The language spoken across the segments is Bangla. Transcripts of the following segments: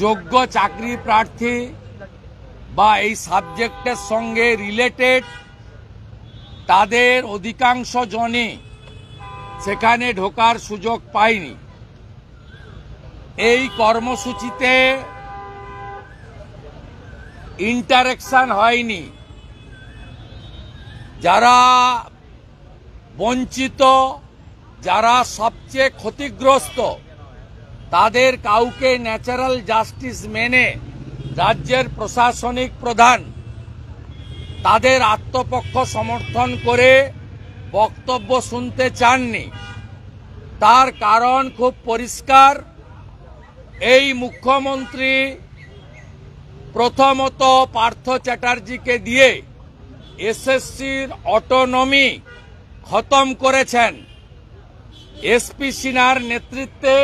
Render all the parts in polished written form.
যোগ্য চাকরি প্রার্থী বা এই সাবজেক্টের সঙ্গে রিলেটেড তাদের অধিকাংশ জনই সেখানে ঢোকার সুযোগ পায়নি। এই কর্মসূচিতে ইন্টারেকশন হয়নি। যারা বঞ্চিত, যারা সবচেয়ে ক্ষতিগ্রস্ত, তাদের কাউকে ন্যাচারাল জাস্টিস মেনে রাজ্যের প্রশাসনিক প্রধান তাদের আত্মপক্ষ সমর্থন করে বক্তব্য শুনতে চাননি। তার কারণ খুব পরিষ্কার। এই মুখ্যমন্ত্রী প্রথমত পার্থ চ্যাটার্জিকে দিয়ে এসএসসির অটোনমি খতম করেছেন। এসপি সিনহার নেতৃত্বে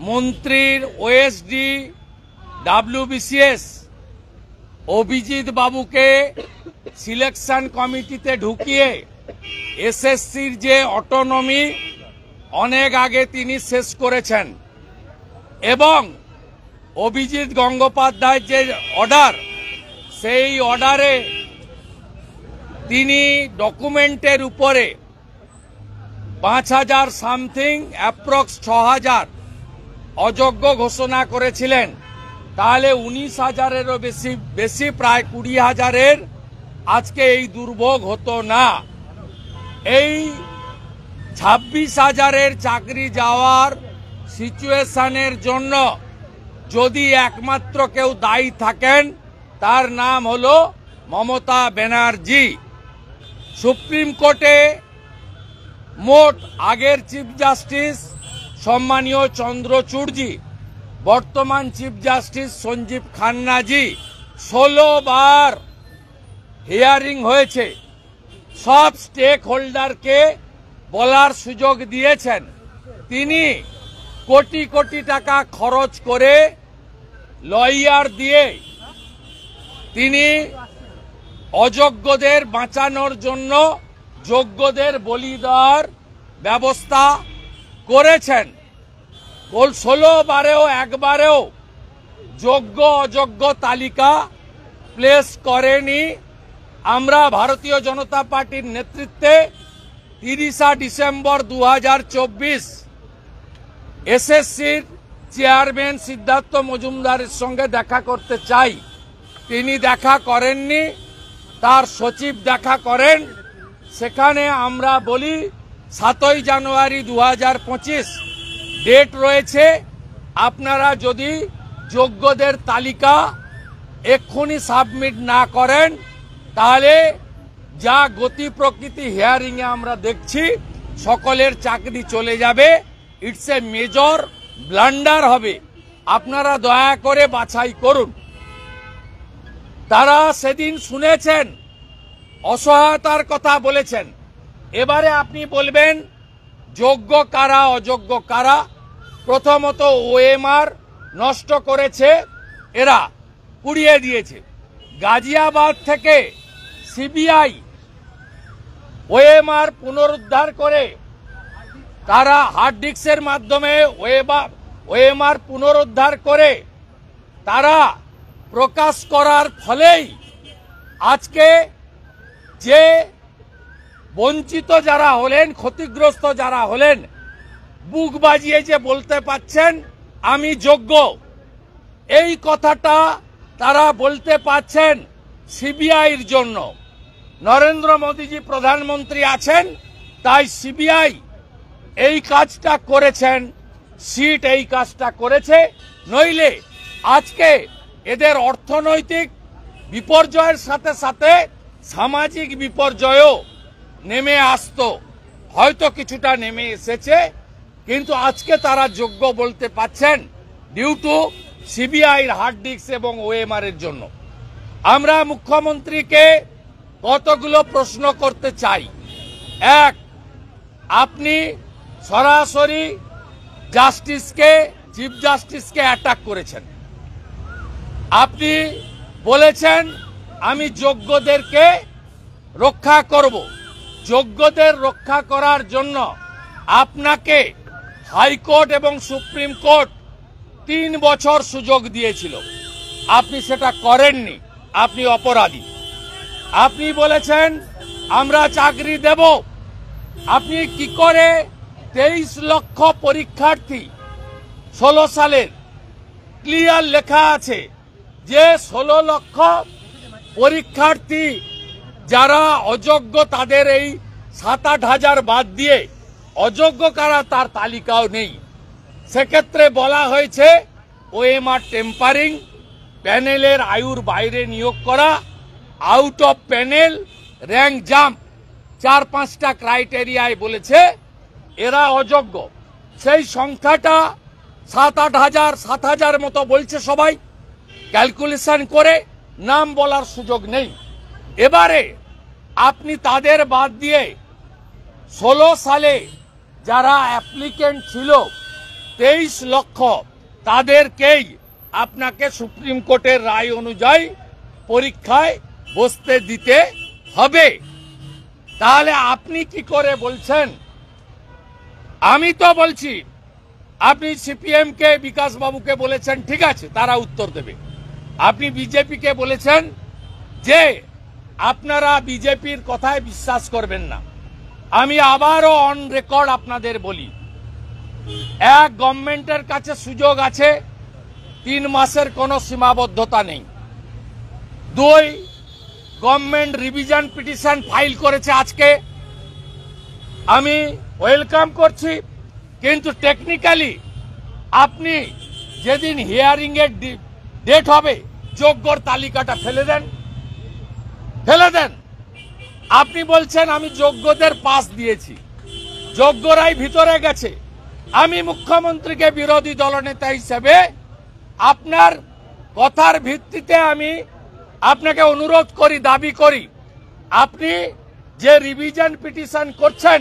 মন্ত্রীর ওএসডি ডাব্লিউবিসিএস অভিজিৎ বাবুকে সিলেকশন কমিটিতে ঢুকিয়ে এসএসসির যে অটোনমি অনেক আগে তিনি শেষ করেছেন এবং অভিজিৎ গঙ্গোপাধ্যায়ের যে অর্ডার, সেই অর্ডারে তিনি ডকুমেন্টের উপরে 5,000 সামথিং অ্যাপ্রক্স 6,000 অযোগ্য ঘোষণা করেছিলেন। তাহলে 19,000-এরও বেশি প্রায় 20,000-এর আজকে এই দুর্ভোগ হতো না। এই 26,000-এর চাকরি যাওয়ার সিচুয়েশনের জন্য যদি একমাত্র কেউ দায়ী থাকেন, তার নাম হলো মমতা ব্যানার্জি। সুপ্রিম কোর্টে মোট আগের চিফ জাস্টিস সম্মানীয় চন্দ্রচূড়জি, বর্তমান চিফ জাস্টিস সঞ্জীব খান্নাজি 16 বার হিয়ারিং হয়েছে। সব স্টেক হোল্ডারকে বলার সুযোগ দিয়েছেন। তিনি কোটি কোটি টাকা খরচ করে লয়ার দিয়ে তিনি অযোগ্যদের বাঁচানোর জন্য যোগ্যদের বলি দেওয়ার ব্যবস্থা করেছেন। 16 বারেও একবারেও যোগ্য অযোগ্য তালিকা প্লেস করেনি। আমরা ভারতীয় জনতা পার্টির নেতৃত্বে 30 ডিসেম্বর 2024 এসএসসির চেয়ারম্যান সিদ্ধার্থ মজুমদারের সঙ্গে দেখা করতে চাই। তিনি দেখা করেননি, তার সচিব দেখা করেন। সেখানে আমরা বলি 7 জানুয়ারি 2025 ডেট রয়েছে। আপনারা যদি যোগ্যদের তালিকা এক্ষুনি সাবমিট না করেন, তাহলে যা গতি প্রকৃতি হিয়ারিংয়ে আমরা দেখছি, সকলের চাকরি চলে যাবে। ইটস এ মেজর ব্লান্ডার হবে। আপনারা দয়া করে বাছাই করুন। তারা সেদিন শুনেছেন, অসহায়তার কথা বলেছেন। এবারে আপনি বলবেন যোগ্য কারা অযোগ্য কারা। প্রথমত ওএমআর নষ্ট করেছে, এরা পুড়িয়ে দিয়েছে। গাজিয়াবাদ থেকে সিবিআই ওএমআর পুনরুদ্ধার করে তারা হার্ড ডিস্কের মাধ্যমে ওএমআর পুনরুদ্ধার করে তারা প্রকাশ করার ফলেই আজকে যে বঞ্চিত যারা হলেন, ক্ষতিগ্রস্ত যারা হলেন, বুক বাজিয়ে যে বলতে পাচ্ছেন আমি যোগ্য, এই কথাটা তারা বলতে পাচ্ছেন সিবিআইর জন্য। নরেন্দ্র মোদীজি প্রধানমন্ত্রী আছেন, তাই সিবিআই এই কাজটা করেছেন, সিট এই কাজটা করেছে। নইলে আজকে এদের অর্থনৈতিক বিপর্যয়ের সাথে সাথে সামাজিক বিপর্যয়ও নেমে আসতো। হয়তো কিছুটা নেমে এসেছে, কিন্তু আজকে তারা যোগ্য বলতে পাচ্ছেন ডিউ টু সিবিআইর হার্ড ডিস্ক এবং ওএমআর এর জন্য। আমরা মুখ্যমন্ত্রীকে কতগুলো প্রশ্ন করতে চাই। এক, আপনি সরাসরি জাস্টিসকে, চিফ জাস্টিসকে অ্যাটাক করেছেন। আপনি বলেছেন আমি যোগ্যদেরকে রক্ষা করব। যোগ্যদের রক্ষা করার জন্য আপনাকে হাইকোর্ট এবং সুপ্রিম কোর্ট 3 বছর সুযোগ দিয়েছিল, আপনি সেটা করেননি, আপনি অপরাধী। আপনি বলেছেন আমরা চাকরি দেব। আপনি কি করে 23 লক্ষ পরীক্ষার্থী 16 সালের ক্লিয়ার লেখা আছে যে 16 লক্ষ পরীক্ষার্থী যারা অযোগ্য তাদের এই 7-8 হাজার বাদ দিয়ে অযোগ্য কারা তার তালিকাও নেই। সেক্ষেত্রে বলা হয়েছে ওএমআর টেম্পারিং, প্যানেলের আয়ুর বাইরে নিয়োগ করা, out of panel, rank jump, 4-5টা ক্রাইটেরিয়ায় বলেছে এরা অযোগ্য। সেই সংখ্যাটা 7-8 হাজার 7 হাজার মতো বলছে সবাই, ক্যালকুলেশন করে নাম বলার সুযোগ নেই। এবারে আপনি তাদের বাদ দিয়ে 16 সালে যারা অ্যাপ্লিকেন্ট ছিল 23 লক্ষ তাদেরকেই আপনাকে সুপ্রিম কোর্টের রায় অনুযায়ী পরীক্ষায় বসতে দিতে হবে। তাহলে আপনি কি করে বলছেন? আমি তো বলছি আপনি সিপিএম কে বিকাশ বাবুকে বলেছেন ঠিক আছে তারা উত্তর দেবে, আপনি বিজেপিকে বলেছেন যে আপনারা বিজেপির কথায় বিশ্বাস করবেন না। আমি আবারও অন রেকর্ড আপনাদের বলি, এক, গভর্নমেন্টের কাছে সুযোগ আছে, 3 মাসের কোনো সীমাবদ্ধতা নেই। 2, গভর্নমেন্ট রিভিশন পিটিশন ফাইল করেছে আজকে, আমি ওয়েলকাম করছি, কিন্তু টেকনিক্যালি আপনি যেদিন হিয়ারিং এর ডেট হবে যোগ্যর তালিকাটা ফেলে দেন। আপনি বলছেন আমি যোগ্যদের পাস দিয়েছি, যোগ্যরাই ভিতরে গেছে। আমি মুখ্যমন্ত্রীকে বিরোধী দলনেতা হিসেবে আপনার কথার ভিত্তিতে আমি আপনাকে অনুরোধ করি, দাবি করি, আপনি যে রিভিশন পিটিশন করছেন,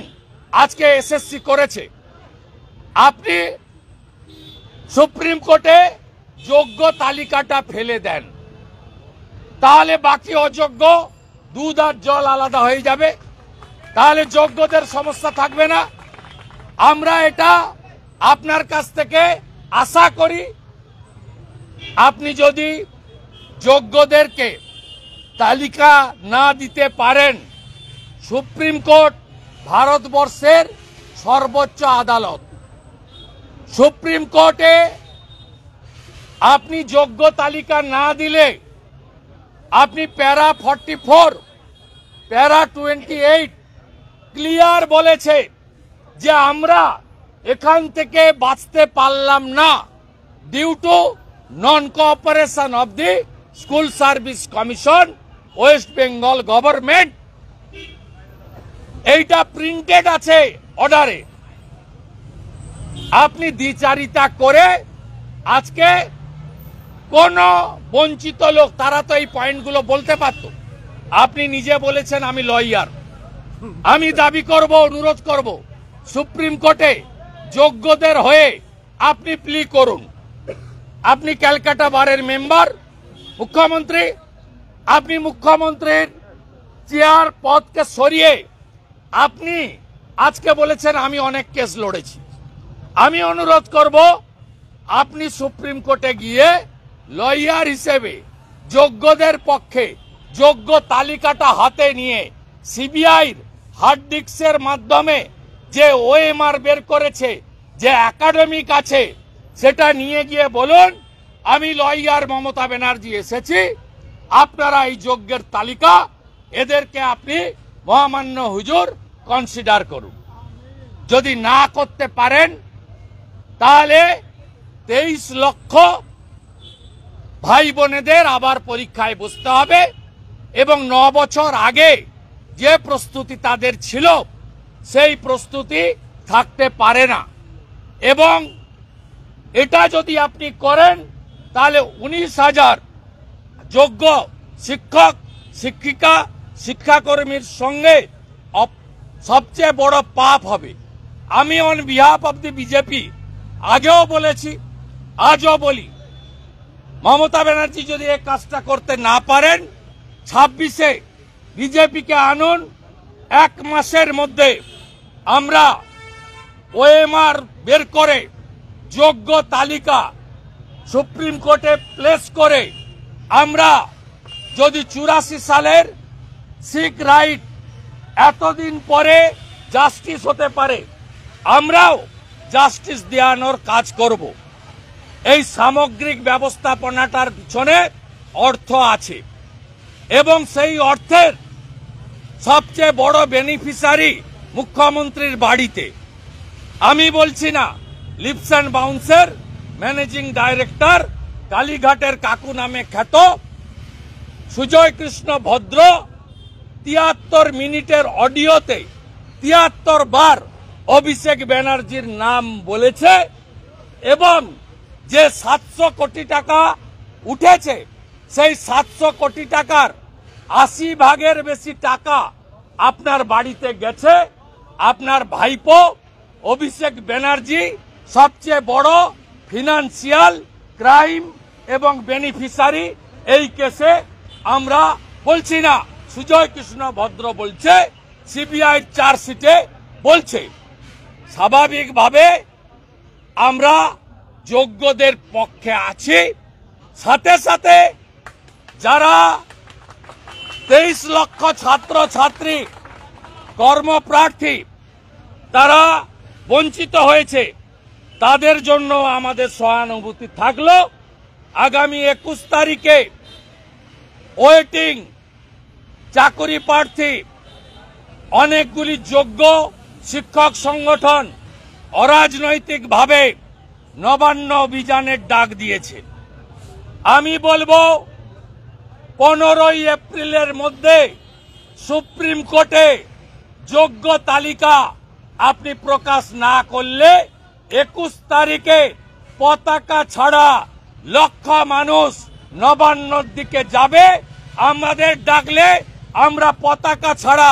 আজকে এসএসসি করেছে, আপনি সুপ্রিম কোর্টে যোগ্য তালিকাটা ফেলে দেন, তাহলে বাকি অযোগ্য দুধ আর জল আলাদা হয়ে যাবে, তাহলে যোগ্যদের সমস্যা থাকবে না। আমরা এটা আপনার কাছ থেকে আশা করি। আপনি যদি যোগ্যদেরকে তালিকা না দিতে পারেন, সুপ্রিম কোর্ট ভারতবর্ষের সর্বোচ্চ আদালত, সুপ্রিম কোর্টে আপনি যোগ্য তালিকা না দিলে আপনি প্যারা 44, প্যারা 28 ক্লিয়ার বলেছে যে আমরা এখান থেকে বাঁচতে পারলাম না due to non cooperation of the school service commission, West Bengal government. এইটা প্রিন্টেড আছে অর্ডারে। আপনি দ্বিচারিতা করে আজকে কোন বঞ্চিত লোক, তারা তো এই পয়েন্টগুলো বলতে পারত। আপনি নিজে বলেছেন আমি লয়ার, আমি দাবি করব, অনুরোধ করব সুপ্রিম কোর্টে যোগ্যদের হয়ে আপনি প্লি করুন। আপনি ক্যালকাটা বারের মেম্বার, মুখ্যমন্ত্রী, আপনি মুখ্যমন্ত্রীর চেয়ার পদকে সরিয়ে আপনি আজকে বলেছেন আমি অনেক কেস লড়েছি। আমি অনুরোধ করব আপনি সুপ্রিম কোর্টে গিয়ে লয়ার হিসেবে যোগ্যদের পক্ষে যোগ্য তালিকাটা হাতে নিয়ে সিবিআইর হার্ড ডিস্কের মাধ্যমে যে ওএমআর বের করেছে, যে একাডেমিক আছে, সেটা নিয়ে গিয়ে বলুন আমি লয়ার মমতা ব্যানার্জি এসেছি, আপনারা এই যোগ্যের তালিকা এদেরকে আপনি মহামান্য হুজুর কনসিডার করুন। যদি না করতে পারেন তাহলে 23 লক্ষ ভাই বোনেদের আবার পরীক্ষায় বসতে হবে এবং 9 বছর আগে যে প্রস্তুতি তাদের ছিল সেই প্রস্তুতি থাকতে পারে না। এবং এটা যদি আপনি করেন তাহলে 19,000 যোগ্য শিক্ষক, শিক্ষিকা, শিক্ষাকর্মীর সঙ্গে সবচেয়ে বড় পাপ হবে। আমি on behalf of the BJP আগেও বলেছি, আজও বলি, মমতা ব্যানার্জি যদি এই কাজটা করতে না পারেন, 26-এ বিজেপিকে আনুন, 1 মাসের মধ্যে আমরা ওএমআর বের করে যোগ্য তালিকা সুপ্রিম কোর্টে প্লেস করে আমরা যদি 84 সালের সিক রাইট এতদিন পরে জাস্টিস হতে পারে, আমরাও জাস্টিস দেওয়ানোর কাজ করব। এই সামগ্রিক ব্যবস্থাপনাটার পিছনে অর্থ আছে এবং সেই অর্থের সবচেয়ে বড় বেনিফিশিয়ারি মুখ্যমন্ত্রীর বাড়িতে। আমি বলছি না, লিপস অ্যান্ড বাউন্সের ম্যানেজিং ডাইরেক্টর কালীঘাটের কাকু নামে খ্যাত সুজয় কৃষ্ণ ভদ্র 73 মিনিটের অডিওতে 73 বার অভিষেক ব্যানার্জির নাম বলেছে এবং যে 700 কোটি টাকা উঠেছে সেই 700 কোটি টাকার 80 ভাগের বেশি টাকা আপনার বাড়িতে গেছে। আপনার ভাইপো অভিষেক ব্যানার্জি সবচেয়ে বড় ফিনান্সিয়াল ক্রাইম এবং বেনিফিশিয়ারি। এই কেসে আমরা বলছি না, সুজয় কৃষ্ণ ভদ্র বলছে, সিবিআই চার্জশিটে বলছে। স্বাভাবিকভাবে আমরা যোগ্যদের পক্ষে আছি, সাথে সাথে যারা 23 লক্ষ ছাত্র ছাত্রী কর্মপ্রার্থী তারা বঞ্চিত হয়েছে, তাদের জন্য আমাদের সহানুভূতি থাকলো। আগামী 21 তারিখে ওয়েটিং চাকরি প্রার্থী অনেকগুলি যোগ্য শিক্ষক সংগঠন অরাজনৈতিকভাবে নবান্ন অভিযানের ডাক দিয়েছে। আমি বলবো 15 এপ্রিলের মধ্যে সুপ্রিম কোর্টে যোগ্য তালিকা আপনি প্রকাশ না করলে 21 তারিখে পতাকা ছাড়া লক্ষ মানুষ নবান্নর দিকে যাবে। আমাদের ডাকলে আমরা পতাকা ছাড়া,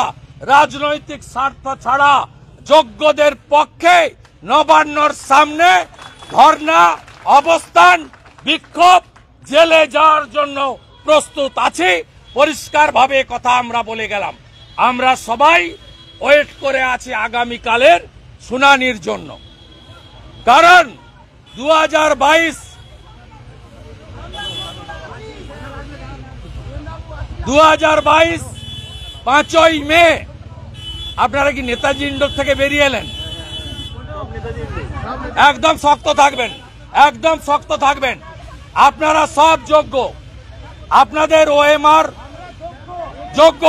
রাজনৈতিক স্বার্থ ছাড়া যোগ্যদের পক্ষে নবান্নর সামনে ধর্ণা, অবস্থান, বিক্ষোভ, জেলে যাওয়ার জন্য প্রস্তুত আছি। পরিষ্কারভাবে কথা আমরা বলে গেলাম। আমরা সবাই ওয়েট করে আছি আগামীকালের শুনানির জন্য, কারণ 2022 5ই মে আপনারা কি নেতাজি ইন্ডোর থেকে বেরিয়ে এলেন? একদম শক্ত থাকবেন, একদম শক্ত থাকবেন। আপনারা সব যোগ্য, আপনাদের ওএমআর যোগ্য,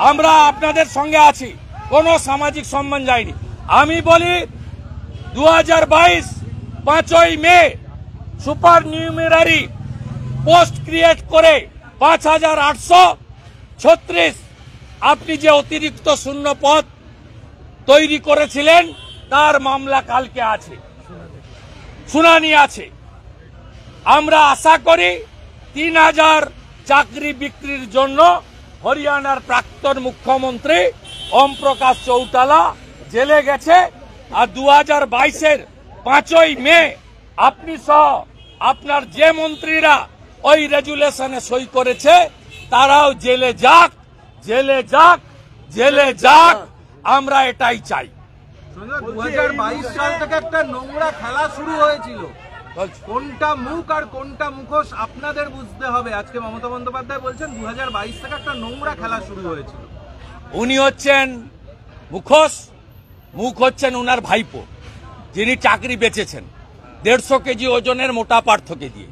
আমরা আপনাদের সঙ্গে আছি, কোনো সামাজিক সম্মান যায়নি। আমি বলি 2022 5ই মে সুপার নিউমেরারি পোস্ট ক্রিয়েট করে 5836 আপনি যে অতিরিক্ত শূন্য পদ তৈরি করেছিলেন তার মামলা কালকে আছে, শুনানি আছে। আমরা আশা করি 3000 চাকরি বিক্রির জন্য হরিয়ানার প্রাক্তন মুখ্যমন্ত্রী ওম প্রকাশ চৌটালা জেলে গেছে। আর 2022-এর 5ই মে আপনি সহ আপনার যে মন্ত্রীরা ওই রেজুলেশনে সই করেছে তারাও জেলে যাক, জেলে যাক, জেলে যাক। আমরা এটাই চাই। 2022 সাল থেকে একটা নোংরা খেলা শুরু হয়েছিল, কোনটা মুখ আর কোনটা মুখোশ আপনাদের বুঝতে হবে। আজকে মমতা বন্দ্যোপাধ্যায় বলছেন 2022 থেকে একটা নোংরা খেলা শুরু হয়েছিল। উনি হচ্ছেন মুখোশ, মুখ হচ্ছেন উনার ভাইপো, যিনি চাকরি বেচেছেন 150 কেজি ওজনের মোটা পার্থকে দিয়ে,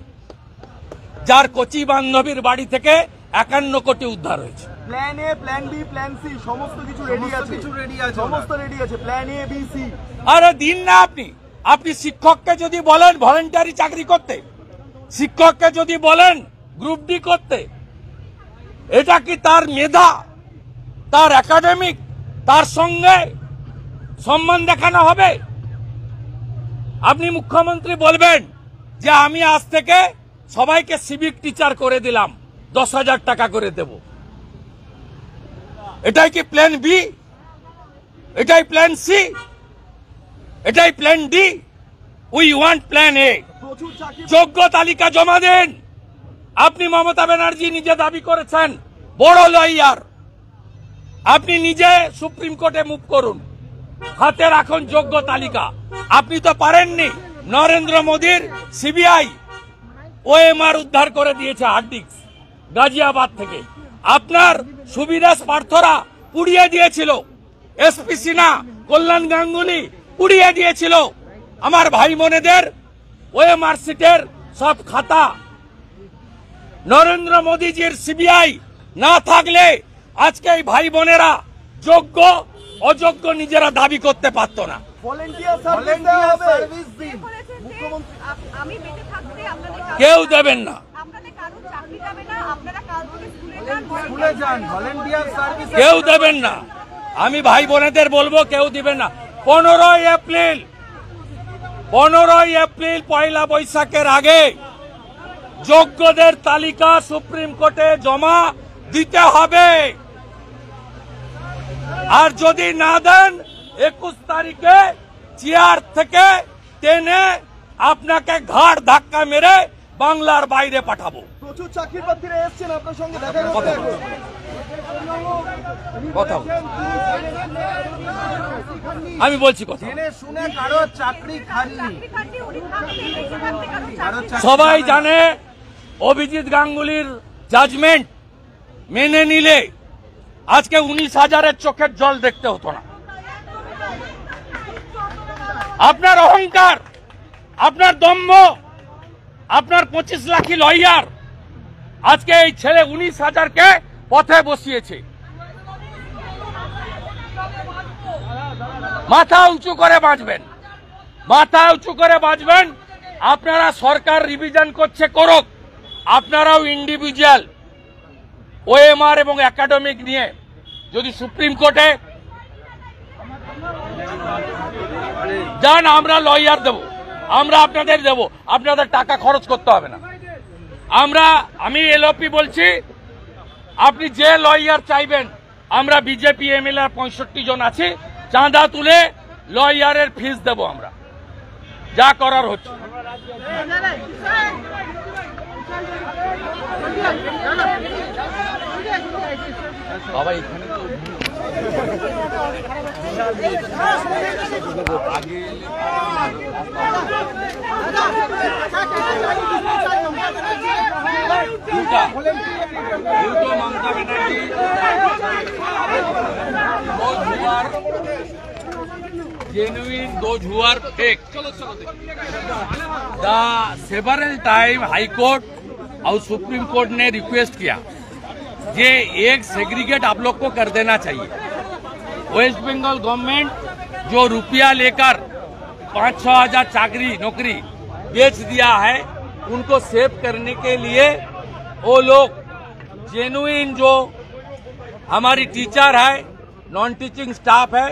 যার কচি বান্ধবীর বাড়ি থেকে 51 কোটি উদ্ধার হয়েছে। Plan A, plan B, plan C সমস্ত কিছু রেডি আছে, সমস্ত রেডি আছে। Plan A, B, C. আরে দিন না আপনি শিক্ষককে যদি বলেন ভলেন্টারি চাকরি করতে, শিক্ষককে যদি বলেন গ্রুপ ডি করতে, এটা কি তার মেধা, তার একাডেমিক, তার সঙ্গে সম্মান দেখানো হবে? আপনি মুখ্যমন্ত্রী বলবেন যে আমি আজ থেকে সবাইকে সিভিক টিচার করে দিলাম, 10,000 টাকা করে দেব। এটাই কি প্ল্যান বি? এটাই প্ল্যান সি? এটাই plan D? We want plan এ। যোগ্য তালিকা জমা দেন। আপনি মমতা ব্যানার্জি নিজে দাবি করেছেন বড় লয়ার, আপনি নিজে সুপ্রিম কোর্টে মুভ করুন, হাতে রাখুন যোগ্য তালিকা। আপনি তো পারেননি নরেন্দ্র মোদীর সিবিআই ওএমআর উদ্ধার করে দিয়েছে হার্ডিক্স গাজিয়াবাদ থেকে। আপনার সুবিধা পার্থরা পুড়িয়ে দিয়েছিল, এসপি সিনহা, কল্যাণ গাঙ্গুলি পুড়িয়ে দিয়েছিল আমার ভাই বোনেদের ওএমআর সিটের সব খাতা। নরেন্দ্র মোদীজির সিবিআই না থাকলে আজকে এই ভাই বোনেরা যোগ্য অযোগ্য নিজেরা দাবি করতে পারতো না। কেউ দেবেন না, কেউ দেবেন না। আমি ভাই বোনেদের বলবো কেউ দিবেন না। 15 এপ্রিল পয়লা বৈশাখের আগে যোগ্যদের তালিকা সুপ্রিম কোর্টে জমা দিতে হবে। আর যদি না দেন 21 তারিখে চেয়ার থেকে টেনে আপনাকে ঘাড় ধাক্কা মেরে বাংলার বাইরে পাঠাবো। প্রচুর চাকরি প্রার্থীরা এসেছেন আপনার সঙ্গে দেখা করতে। আমি বলছি কথা, শুনে কারো চাকরি খাননি, সবাই জানে। অভিজিৎ গাঙ্গুলির জাজমেন্ট মেনে নিলে আজকে 19,000-এর চোখের জল দেখতে হতো না। আপনার অহংকার, আপনার দম্ভ, আপনার 25 লাখি লয়ার আজকে এই ছেলে 19,000-কে পথে বসিয়েছে। মাথা উঁচু করে বাঁচবেন, মাথা উঁচু করে বাঁচবেন। আপনারা সরকার রিভিশন করছে, করুক। আপনারাও ইন্ডিভিজুয়াল ওএমআর এবং একাডেমিক নিয়ে যদি সুপ্রিম কোর্টে যান, আমরা লয়ার দেব, আমরা আপনাদের দেব, আপনাদের টাকা খরচ করতে হবে না। আমি এলওপি বলছি, আপনি যে লয়ার চাইবেন, আমরা বিজেপি এমএলএ 65 জন আছি, চাঁদা তুলে লয়ারের ফিস দেব, আমরা যা করার হচ্ছে। বাবা এখানে তো আগে Mamata Banerjee genuine, those who are fake. The several time High Court और सुप्रीम कोर्ट ने रिक्वेस्ट किया ये एक सेग्रीगेट आप लोग को कर देना चाहिए। वेस्ट बंगाल गवर्नमेंट जो रुपया लेकर 5-6 हजार चाकरी नौकरी बेच दिया है, उनको सेव करने के लिए वो लोग जेन्युइन जो हमारी टीचर है, नॉन टीचिंग स्टाफ है,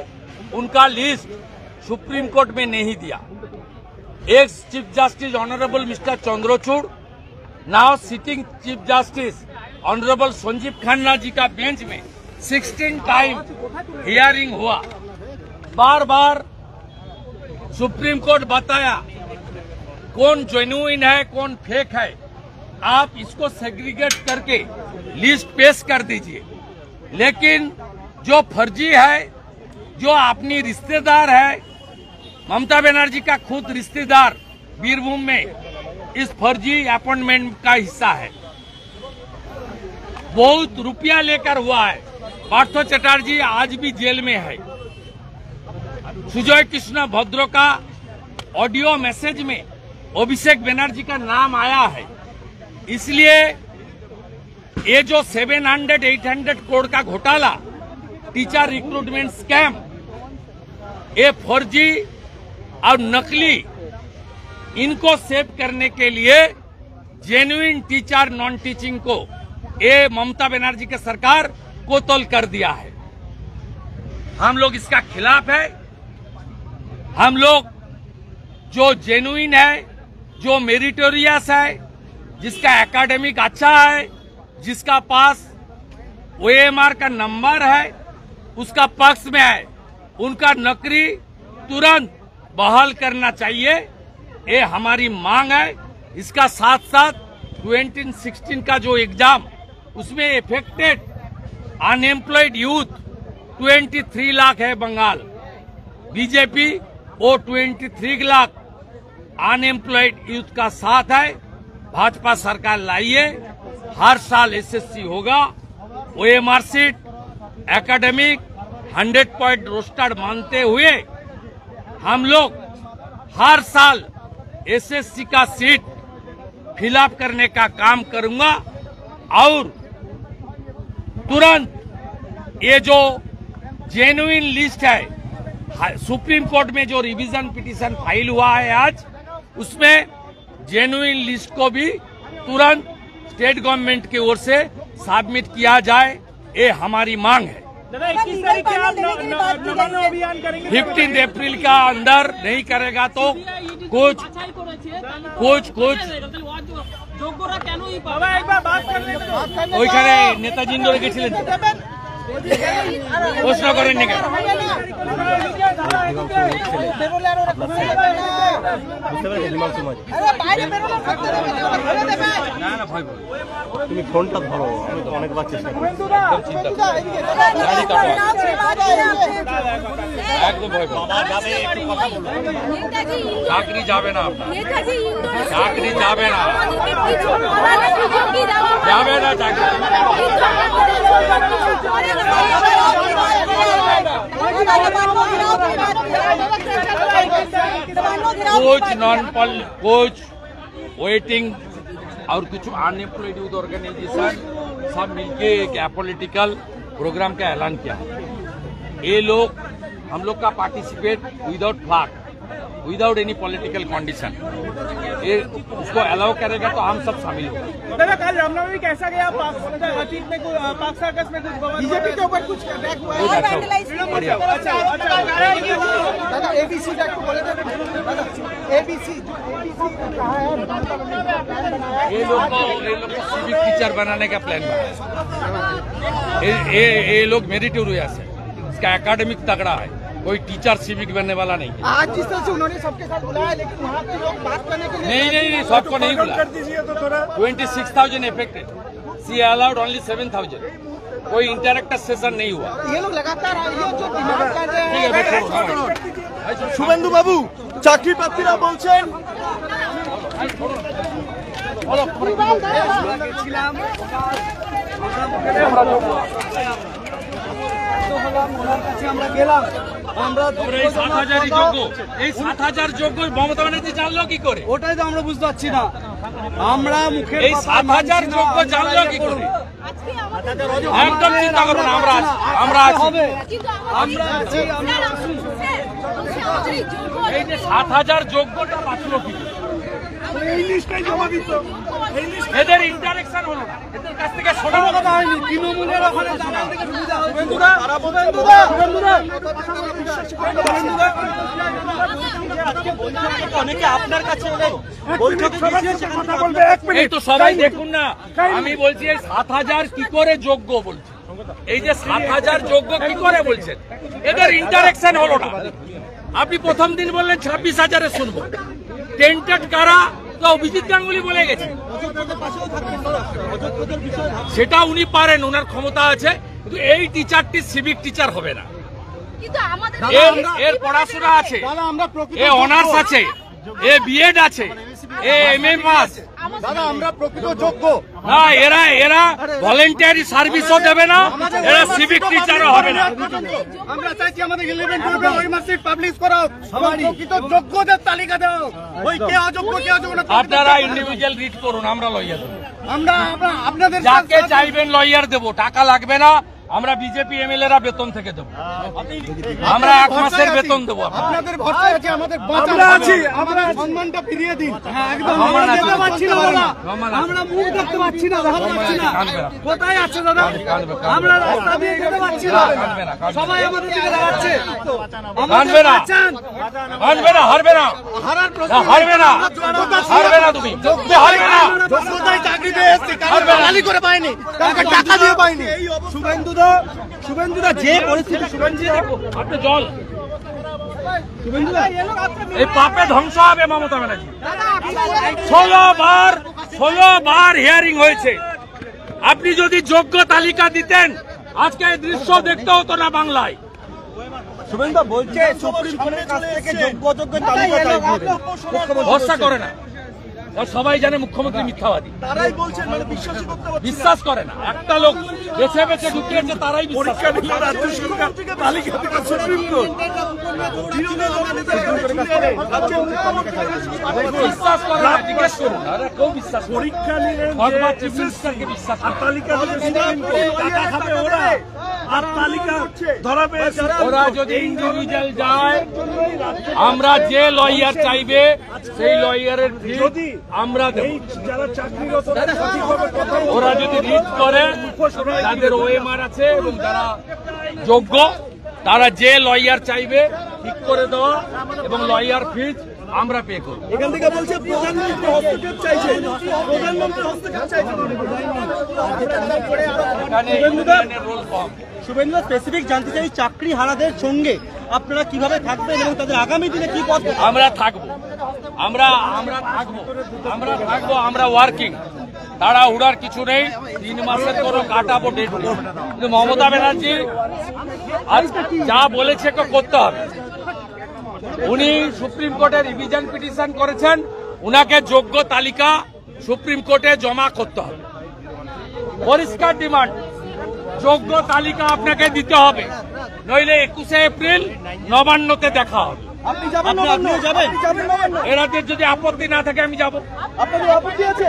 उनका लिस्ट सुप्रीम कोर्ट में नहीं दिया। Ex chief justice honourable mister Chandrachud, now sitting chief justice honourable Sanjiv Khanna ji का बेंच में 16 टाइम हियरिंग हुआ। बार बार सुप्रीम कोर्ट बताया कौन जेन्युइन है कौन फेक है, आप इसको सेग्रीगेट करके लिस्ट पेश कर दीजिए। लेकिन जो फर्जी है, जो अपनी रिश्तेदार है, ममता बनर्जी का खुद रिश्तेदार बीरभूम में इस फर्जी अपॉइंटमेंट का हिस्सा है, बहुत रुपया लेकर हुआ है। पार्थ चटर्जी आज भी जेल में है। सुजय कृष्ण भद्र का ऑडियो मैसेज में अभिषेक बनर्जी का नाम आया है। इसलिए ये जो 700-800 करोड़ का घोटाला, टीचर रिक्रूटमेंट स्कैम, ये फर्जी और नकली, इनको सेव करने के लिए जेन्युइन टीचर नॉन टीचिंग को ये ममता बनर्जी की सरकार कोतल कर दिया है। हम लोग इसका खिलाफ है। हम लोग जो जेन्युइन है, जो मेरिटोरियस है, जिसका एकेडमिक अच्छा है, जिसका पास ओएमआर का नंबर है, उसका पक्ष में है, उनका नौकरी तुरंत बहाल करना चाहिए, ये हमारी मांग है। इसका साथ साथ 2016 का जो एग्जाम, उसमें इफेक्टेड अनएम्प्लॉयड यूथ 23 लाख है बंगाल, बीजेपी वो 23 लाख अनएम्प्लॉयड यूथ का साथ है। भाजपा सरकार लाइए, हर साल एसएससी होगा, OMR sheet academic 100 point roster मानते हुए हम लोग हर साल एसएससी का सीट फिलअप करने का काम करूंगा और तुरंत ये जो जेन्युइन लिस्ट है, सुप्रीम कोर्ट में जो रिवीजन पिटीशन फाइल हुआ है आज, उसमें जेन्युइन लिस्ट को भी तुरंत स्टेट गवर्नमेंट की ओर से सबमिट किया जाए, ये हमारी मांग है। 15 अप्रैल का अंदर नहीं करेगा तो कुछ ওইখানে নেতাজি ইন্দোরে গেছিলেন, প্রশ্ন করেননি কেন? তুমি ফোনটা ধরো, আমি তো অনেকবার চেষ্টা করি। একদম ভয় চাকরি যাবে না, আপনার চাকরি যাবে না, যাবে না চাকরি। कुछ नॉन कुछ वेटिंग और कुछ अनएम्प्लॉयड यूथ ऑर्गेनाइजेशन सब मिलके एक अपोलिटिकल प्रोग्राम का ऐलान किया। ये लोग हम लोग का participate without flag, without any political condition, ये उसको अलाउ करेगा तो हम सब शामिल होंगे। दादा कल रामनवमी कैसा गया? पाक सर्कस में कुछ बीजेपी के ऊपर कुछ अटैक हुआ है? दादा एबीसी को बोले थे, एबीसी ये लोग को सिविक टीचर बनाने का प्लान बना है। ये लोग मेरिटोरियस है, इसका एकेडमिक तगड़ा है, कोई टीचर सिविक बनने वाला नहीं। आज जिस तरह से उन्होंने सबके साथ बुलाया, लेकिन वहाँ पे लोग बात करने के लिए नहीं सबको नहीं बुलाया। 26,000 इफेक्टेड, सी अलाउड ओनली 7,000, कोई इंटरेक्टिव सेशन नहीं हुआ। ये लोग लगातार ये जो डिमांड कर रहे हैं। শুভেন্দু বাবু, চাকরি প্রার্থীরা বলছেন আমরা গেলাম, আমরা এই 7,000 যোগ্য, এই 7,000 যোগ্য মমতা ব্যানার্জি জানলো কি করে? ওটাই তো আমরা বুঝতে পারছি না। আমরা মুখের এই 7,000 যোগ্য জানলো কি করে? একদম চিন্তা করুন, আমরা আছি। এই যে 7,000 যোগ্যটা বাঁচলো কি করে? এদের ইন্টারেকশন হলো না, এদের কাছ থেকে শোনা কথা হয়নি। তৃণমূলের ওখানে অনেকে আপনার কাছে এলে বৈঠকে কথা বলবে। এই তো সবাই দেখুন না, আমি বলছি এই 7,000 কি করে যোগ্য বলছি, এই যে 7,000 যোগ্য কি করে বলছেন, এদের ইন্টারেকশন হলো না। আপনি প্রথম দিন বললেন 26,000-এ শুনবো, টেন্টেড কারা তো অভিজিৎ গাঙ্গুলি বলে গেছে, সেটা উনি পারেন, ওনার ক্ষমতা আছে, কিন্তু এই টিচারটি সিভিক টিচার হবে না। এর পড়াশোনা আছে, এ অনার্স আছে, এ বিএড আছে, এ এমএ পাস। দাদা আমরা প্রকৃত যোগ্য না, এরা ভলেন্টারি সার্ভিসও দেবে না, এরা সিভিক টিচারও হবে না। আমরা চাইছি আমাদের 11 টুয়েলভে ওই মার্কশিট পাবলিশ করাও, প্রকৃত যোগ্যদের তালিকা দাও, ওই কে অযোগ্য কে অযোগ্য। আপনারা ইন্ডিভিজুয়াল রিড করুন, আমরা লয়ার দেবো, আমরা আপনাদের যাকে চাইবেন লয়ার দেবো, টাকা লাগবে না। আমরা বিজেপি এমএলএরা বেতন থেকে দেবো, আমরা 1 মাসের বেতন দেবো। আপনাদের ভরসা আছে, আমাদের আমরা আছি, আমরা সম্মানটা ফিরিয়ে দিন। একদম আমরা দেখতে পাচ্ছি না দাদা, আমরা মুখ দেখতে পাচ্ছি না, দেখা পাচ্ছি না, কোথায় আছে দাদা? আমরা রাস্তা দিয়ে যেতে পাচ্ছি না, সবাই আমাদের দিকে দাঁড়াচ্ছে। কানবে না, কানবে না, হারবে না, হারবে না, হারবে না, তুমি হারবে না। যোগ্যতায় চাকরি পেয়ে এসছে, খালি করে পায়নি, কাউকে টাকা দিয়ে পায়নি। শুভেন্দুদা যে পরিস্থিতি, আপনি জল এই পাপে ধ্বংস হবে মমতা ব্যানার্জি। 16 বার হিয়ারিং হয়েছে। আপনি যদি যোগ্য তালিকা দিতেন, আজকে এই দৃশ্য দেখতে হতো না বাংলায়। শুভেন্দু বলছে সুপ্রিম কোর্টের কাছ থেকে যোগ্য অযোগ্যের তালিকা চাইবে, ভরসা করে না, সবাই জানে মুখ্যমন্ত্রী মিথ্যাবাদী, তারাই বলছেন, মানে বিশ্বাসই করতে পারছি না। বিশ্বাস করে না। একটা লোক বেছে বেছে ঢুকিয়েছে, তারাই বিশ্বাস করে। রাজ্য সরকার তালিকা থেকে সুপ্রিম কোর্ট বিরোধী দলনেতারা ঝুলিয়ে রাজ্যের মুখ্যমন্ত্রী বিশ্বাস করে না, জিজ্ঞেস করুন। আরে কেউ বিশ্বাস করে না। পরীক্ষা নিলেন ভগবান চিফ মিনিস্টারকে বিশ্বাস করে না। তালিকা থেকে সুপ্রিম কোর্ট টাকা খাবে ওরা, আর তালিকা ধরা পেয়েছে ওরা যদি ইন্ডিভিজুয়াল যায়, আমরা যে লয়ার চাইবে সেই লয়ারের যদি আমরা দেব। যারা চাকরিরত সঠিকভাবে কথা ওরা যদি রিড করে, তাদের ওএমআর আছে এবং যারা যোগ্য, তারা যে লয়ার চাইবে ঠিক করে দেওয়া এবং লয়ার ফিজ আমরা পে করব। এখান থেকে বলছে প্রধানমন্ত্রী হস্তক্ষেপ চাইছে, প্রধানমন্ত্রী হস্তক্ষেপ চাইছে। এখানে ইউনিয়নের রোল কম। শুভেন্দু, স্পেসিফিক জানতে চাই চাকরি হারাদের সঙ্গে আপনারা কিভাবে থাকবেন এবং তাদের আগামী দিনে কি পথ? আমরা থাকবো, আমরা থাকবো, আমরা ওয়ার্কিং। তারা উড়ার কিছু নেই, 3 মাসের কোনো কাটাবো ডেট নেই। কিন্তু মমতা ব্যানার্জি আজ যা বলেছে করতে হবে। উনি সুপ্রিম কোর্টে রিভিশন পিটিশন করেছেন, উনাকে যোগ্য তালিকা সুপ্রিম কোর্টে জমা করতে হবে। পরিষ্কার ডিমান্ড, যোগ্য তালিকা আপনাকে দিতে হবে, নইলে 21শে এপ্রিল নবান্নতে দেখা হবে। আপনি যাবেন নবান্ন? যাবেন? আপনি যাবেন নবান্ন? এরাদের যদি আপত্তি না থাকে আমি যাব। আপনাদের আপত্তি আছে?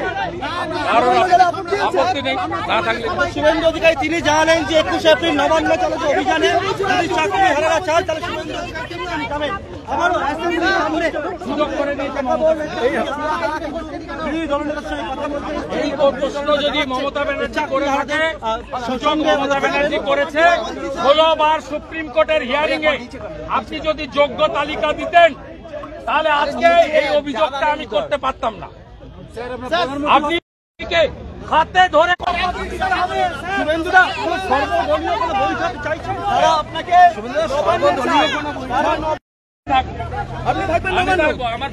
কারণ আপত্তি আছে? আপত্তি নেই, না থাকলে শুভেন্দু অধিকারী তিনি জানালেন যে 21শে এপ্রিল নবান্ন চলছে অভিযানে যদি চাকরি হারারা চান তাহলে শুভেন্দু অধিকারী তিনি যাবেন। আবারও অ্যাসেম্বলির সামনে সুযোগ করে দিয়েছে বিরোধী দলনেতার সঙ্গে কথা বলতে এই প্রশ্ন যদি মমতা ব্যানার্জি করে থাকে, সুযোগ মমতা ব্যানার্জি করেছে। 16 বার সুপ্রিম কোর্টের হিয়ারিং এ আপনি যদি যোগ্য তালিকা দিতেন, তাহলে আজকে এই অভিযোগটা আমি করতে পারতাম না। আপনি হাতে ধরে শুভেন্দুদা সর্বদলীয় কোনো বৈঠক চাইছেন? তারা আপনাকে সর্বদলীয় কোনো তারা আপনি থাকবেন নবান্ন? আমার